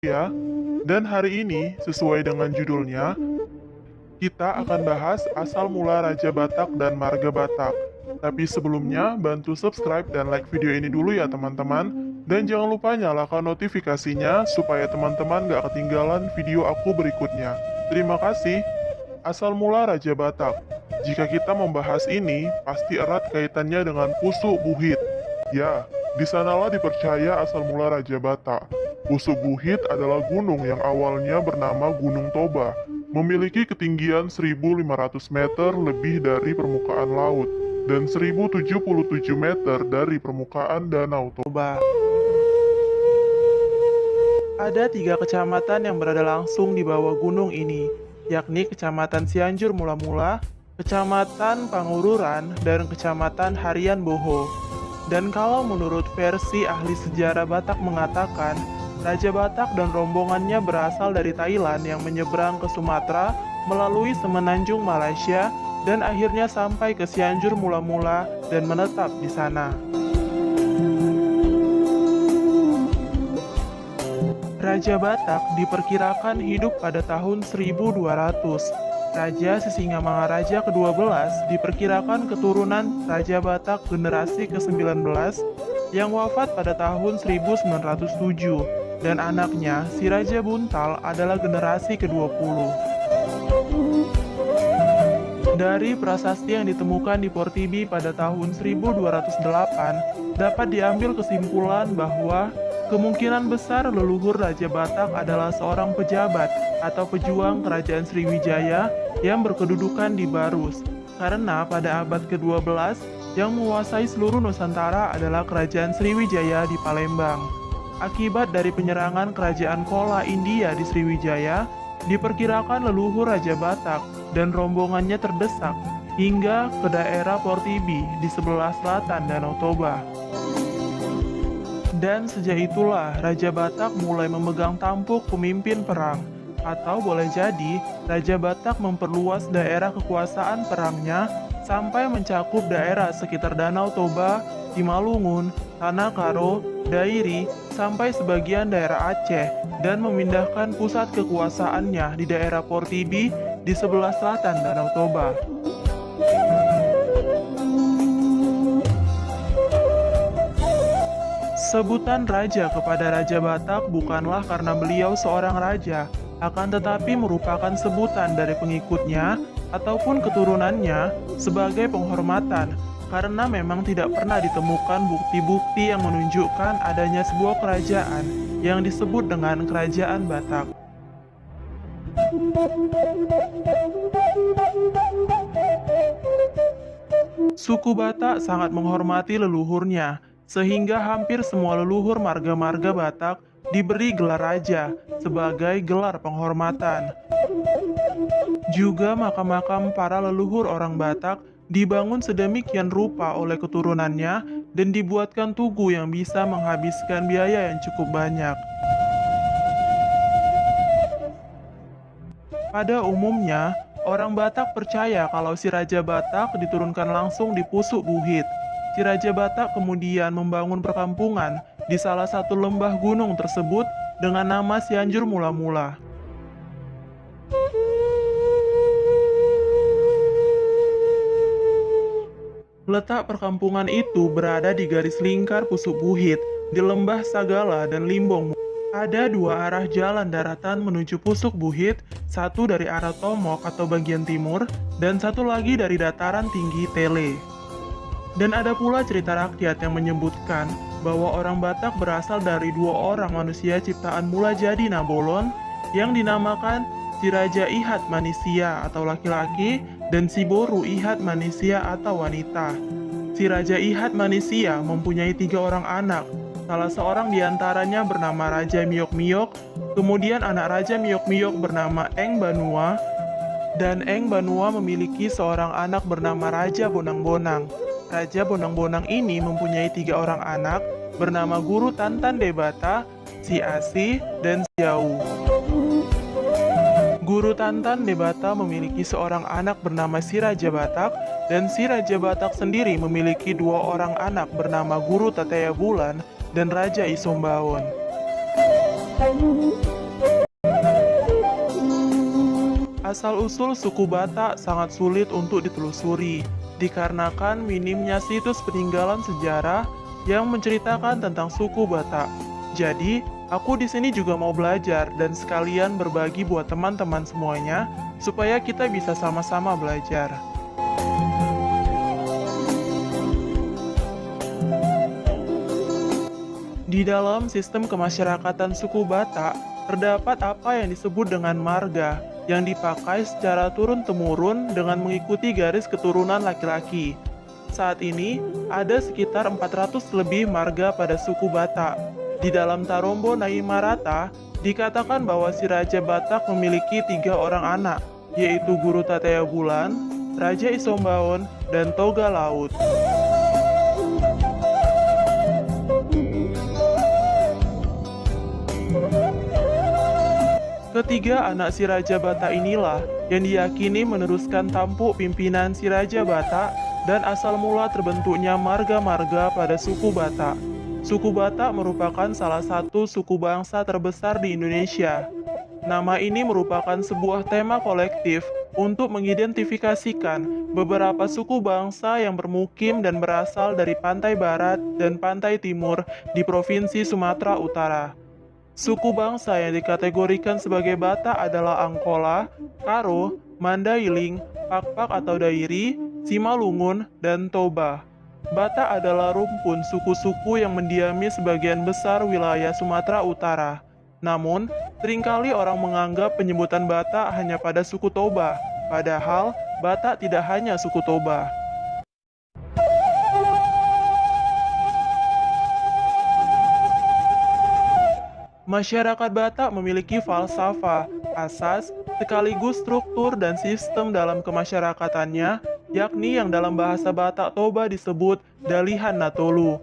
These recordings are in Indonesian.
ya. Dan hari ini, sesuai dengan judulnya, kita akan bahas asal mula Raja Batak dan Marga Batak. Tapi sebelumnya, bantu subscribe dan like video ini dulu ya teman-teman. Dan jangan lupa nyalakan notifikasinya supaya teman-teman gak ketinggalan video aku berikutnya. Terima kasih. Asal mula Raja Batak. Jika kita membahas ini, pasti erat kaitannya dengan Pusuk Buhit. Ya, di sanalah dipercaya asal mula Raja Batak. Pusuk Buhit adalah gunung yang awalnya bernama Gunung Toba, memiliki ketinggian 1.500 meter lebih dari permukaan laut dan 1.077 meter dari permukaan Danau Toba. Ada 3 kecamatan yang berada langsung di bawah gunung ini, yakni Kecamatan Cianjur Mula-Mula, Kecamatan Pangururan, dan Kecamatan Harian Boho. Dan kalau menurut versi ahli sejarah Batak mengatakan, Raja Batak dan rombongannya berasal dari Thailand yang menyeberang ke Sumatera melalui Semenanjung Malaysia dan akhirnya sampai ke Cianjur Mula-Mula dan menetap di sana. Raja Batak diperkirakan hidup pada tahun 1200. Raja Sisingamangaraja ke-12 diperkirakan keturunan Raja Batak generasi ke-19 yang wafat pada tahun 1907. Dan anaknya, si Raja Buntal, adalah generasi ke-20. Dari prasasti yang ditemukan di Portibi pada tahun 1208, dapat diambil kesimpulan bahwa kemungkinan besar leluhur Raja Batak adalah seorang pejabat atau pejuang kerajaan Sriwijaya yang berkedudukan di Barus. Karena pada abad ke-12, yang menguasai seluruh Nusantara adalah kerajaan Sriwijaya di Palembang. Akibat dari penyerangan kerajaan Kola India di Sriwijaya, diperkirakan leluhur Raja Batak dan rombongannya terdesak hingga ke daerah Portibi di sebelah selatan Danau Toba. Dan sejak itulah Raja Batak mulai memegang tampuk pemimpin perang, atau boleh jadi Raja Batak memperluas daerah kekuasaan perangnya sampai mencakup daerah sekitar Danau Toba, Simalungun, Tanah Karo, Dairi, sampai sebagian daerah Aceh, dan memindahkan pusat kekuasaannya di daerah Portibi di sebelah selatan Danau Toba. Sebutan raja kepada Raja Batak bukanlah karena beliau seorang raja, akan tetapi merupakan sebutan dari pengikutnya ataupun keturunannya sebagai penghormatan, karena memang tidak pernah ditemukan bukti-bukti yang menunjukkan adanya sebuah kerajaan yang disebut dengan Kerajaan Batak. Suku Batak sangat menghormati leluhurnya, sehingga hampir semua leluhur marga-marga Batak diberi gelar raja sebagai gelar penghormatan. Juga makam-makam para leluhur orang Batak dibangun sedemikian rupa oleh keturunannya dan dibuatkan tugu yang bisa menghabiskan biaya yang cukup banyak. Pada umumnya, orang Batak percaya kalau si Raja Batak diturunkan langsung di Pusuk Buhit. Si Raja Batak kemudian membangun perkampungan di salah satu lembah gunung tersebut dengan nama Cianjur Mula-Mula. Letak perkampungan itu berada di garis lingkar Pusuk Buhit, di Lembah Sagala dan Limbong. Ada 2 arah jalan daratan menuju Pusuk Buhit, satu dari arah Tomok atau bagian timur, dan satu lagi dari dataran tinggi Tele. Dan ada pula cerita rakyat yang menyebutkan bahwa orang Batak berasal dari 2 orang manusia ciptaan mula jadi Nabolon yang dinamakan si Raja Ihat Manisia atau laki-laki dan si Boru Ihat Manisia atau wanita. Si Raja Ihat Manisia mempunyai 3 orang anak. Salah seorang diantaranya bernama Raja Miok-Miok, kemudian anak Raja Miok-Miok bernama Eng Banua, dan Eng Banua memiliki seorang anak bernama Raja Bonang-Bonang. Raja Bonang-Bonang ini mempunyai 3 orang anak bernama Guru Tantan Debata, Si Asi, dan Siau. Guru Tantan Debata memiliki seorang anak bernama si Raja Batak, dan si Raja Batak sendiri memiliki 2 orang anak bernama Guru Tateya Bulan dan Raja Isombaon. Asal-usul suku Batak sangat sulit untuk ditelusuri, dikarenakan minimnya situs peninggalan sejarah yang menceritakan tentang suku Batak. Jadi, aku di sini juga mau belajar dan sekalian berbagi buat teman-teman semuanya, supaya kita bisa sama-sama belajar. Di dalam sistem kemasyarakatan suku Batak, terdapat apa yang disebut dengan marga, yang dipakai secara turun-temurun dengan mengikuti garis keturunan laki-laki. Saat ini, ada sekitar 400 lebih marga pada suku Batak. Di dalam Tarombo Nai Marata, dikatakan bahwa si Raja Batak memiliki 3 orang anak, yaitu Guru Tataya Bulan, Raja Isombaon, dan Toga Laut. Ketiga anak si Raja Batak inilah yang diyakini meneruskan tampuk pimpinan si Raja Batak dan asal mula terbentuknya marga-marga pada suku Batak. Suku Batak merupakan salah satu suku bangsa terbesar di Indonesia. Nama ini merupakan sebuah tema kolektif untuk mengidentifikasikan beberapa suku bangsa yang bermukim dan berasal dari pantai barat dan pantai timur di Provinsi Sumatera Utara. Suku bangsa yang dikategorikan sebagai Batak adalah Angkola, Karo, Mandailing, Pakpak atau Dairi, Simalungun, dan Toba. Batak adalah rumpun suku-suku yang mendiami sebagian besar wilayah Sumatera Utara. Namun, seringkali orang menganggap penyebutan Batak hanya pada suku Toba, padahal Batak tidak hanya suku Toba. Masyarakat Batak memiliki falsafah, asas, sekaligus struktur dan sistem dalam kemasyarakatannya, yakni yang dalam bahasa Batak Toba disebut Dalihan Natolu.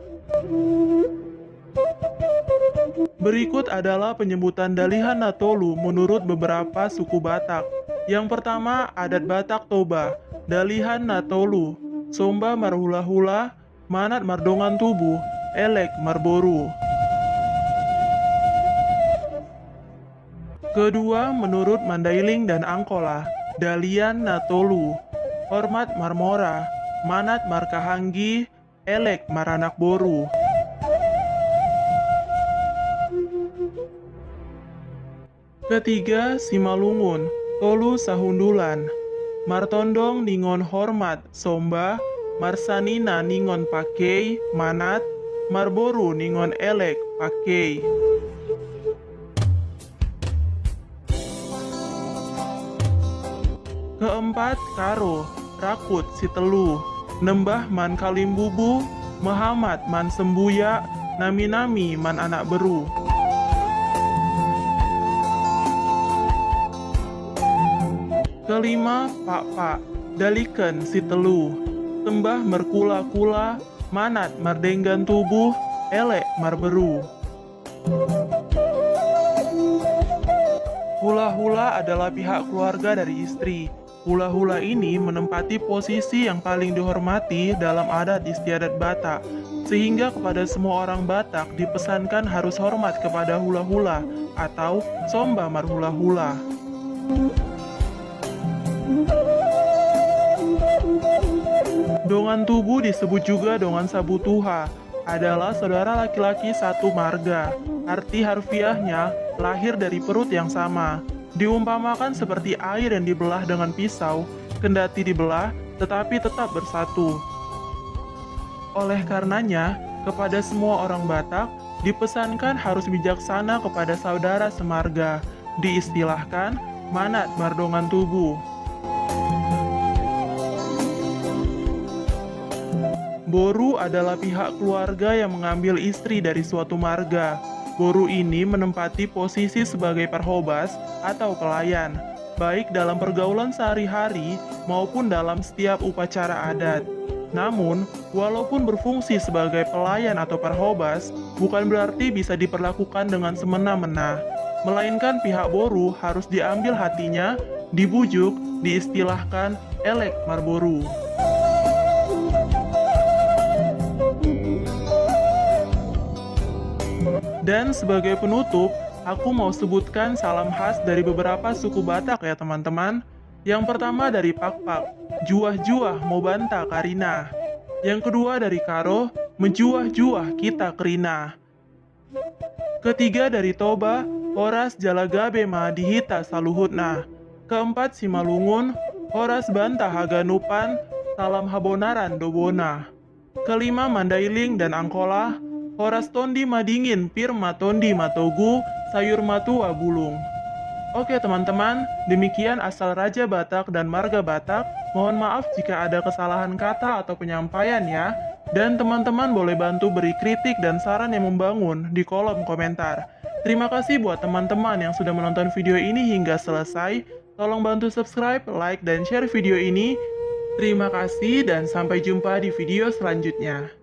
Berikut adalah penyebutan Dalihan Natolu menurut beberapa suku Batak. Yang pertama, adat Batak Toba, Dalihan Natolu, Somba Marhula-hula, Manat Mardongan Tubuh, Elek Marboru. Kedua, menurut Mandailing dan Angkola, Dalian Natolu, Hormat Marmora, Manat Markahanggi, Elek Maranak Boru. Ketiga, Simalungun, Tolu Sahundulan, Martondong Ningon Hormat, Somba, Marsanina Ningon Pakei, Manat, Marboru Ningon Elek, Pakei. Keempat, Karo, Rakut Sitelu, Nembah Man Kalimbubu, Muhammad Man Sembuya, Nami-nami Man Anak Beru. Kelima, Pak-pak, Daliken Sitelu, Sembah Merkula-kula, Manat Mardenggan Tubuh, Elek Marberu. Hula-hula adalah pihak keluarga dari istri. Hula-hula ini menempati posisi yang paling dihormati dalam adat istiadat Batak, sehingga kepada semua orang Batak dipesankan harus hormat kepada hula-hula atau Somba Marhula-hula. Dongan Tubuh disebut juga Dongan Sabutuha, adalah saudara laki-laki satu marga. Arti harfiahnya lahir dari perut yang sama. Diumpamakan seperti air yang dibelah dengan pisau, kendati dibelah tetapi tetap bersatu. Oleh karenanya, kepada semua orang Batak dipesankan harus bijaksana kepada saudara semarga, diistilahkan Manat Mardongan Tubuh. Boru adalah pihak keluarga yang mengambil istri dari suatu marga. Boru ini menempati posisi sebagai parhobas atau pelayan, baik dalam pergaulan sehari-hari maupun dalam setiap upacara adat. Namun, walaupun berfungsi sebagai pelayan atau parhobas, bukan berarti bisa diperlakukan dengan semena-mena. Melainkan pihak Boru harus diambil hatinya, dibujuk, diistilahkan Elek Marboru. Dan sebagai penutup, aku mau sebutkan salam khas dari beberapa suku Batak ya teman-teman. Yang pertama dari Pak Pak, juah-juah mau bantah Karina. Yang kedua dari Karo, menjuah-juah kita Kerina. Ketiga dari Toba, Horas jalagabe ma dihita saluhutna. Keempat si Malungun, Horas bantah haganupan, salam habonaran dobona. Kelima Mandailing dan Angkola, Horas tondi madingin pir matondi matogu, sayur matua bulung. Oke teman-teman, demikian asal Raja Batak dan Marga Batak. Mohon maaf jika ada kesalahan kata atau penyampaian ya. Dan teman-teman boleh bantu beri kritik dan saran yang membangun di kolom komentar. Terima kasih buat teman-teman yang sudah menonton video ini hingga selesai. Tolong bantu subscribe, like, dan share video ini. Terima kasih dan sampai jumpa di video selanjutnya.